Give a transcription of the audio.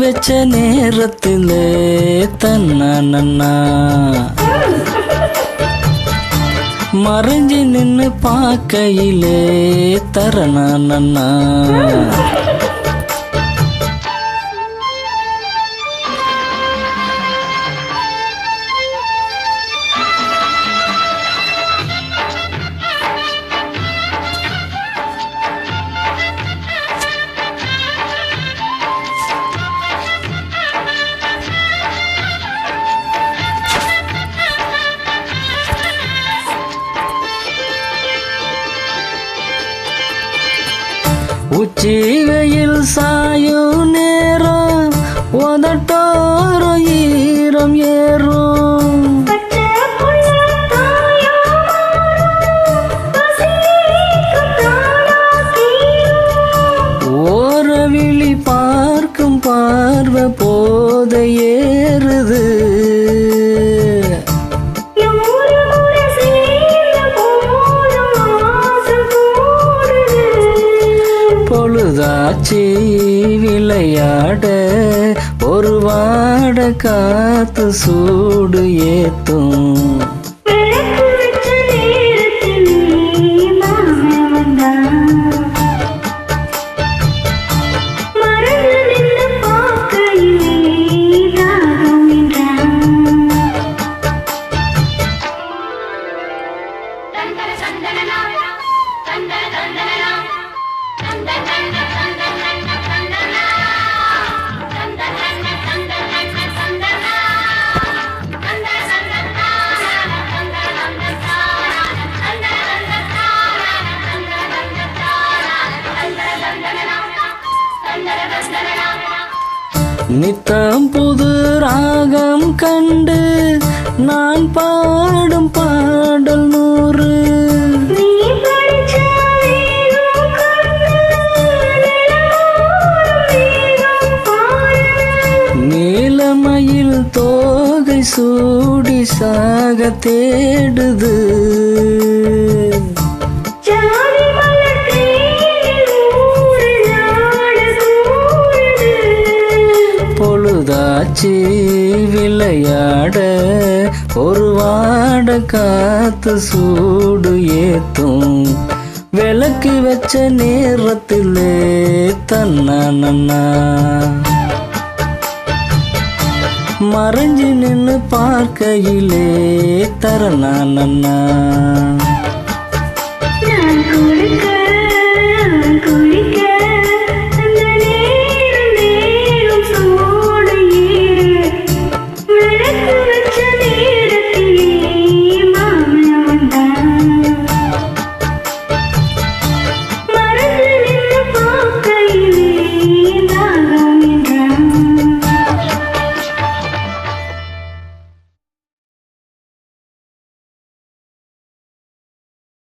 வச்ச நேரத்திலே தன்னா மறைஞ்சு நின்னு பார்க்கையிலே தரணா உச்சி வெயில் சாயும் நேரம் உதட்டோர ஈரம் ஏறும் ஓரவிழி பார்க்கும் பார்வை போத ஏறுது பொழுதாச்சி விளையாட ஒரு வாட காத்து சூடு ஏத்தும் நித்தம் புது ராகம் கண்டு நான் பாடும் பாடல் 100 நீலமயில் தோகை சூடி சாக தேடுது பொழுதாச்சி விளையாட ஒரு வாட காத்து சூடு ஏத்தும் விளக்கு வச்ச நேரத்திலே தன்னா மறைஞ்சு நின்னு பார்க்கையிலே தரணா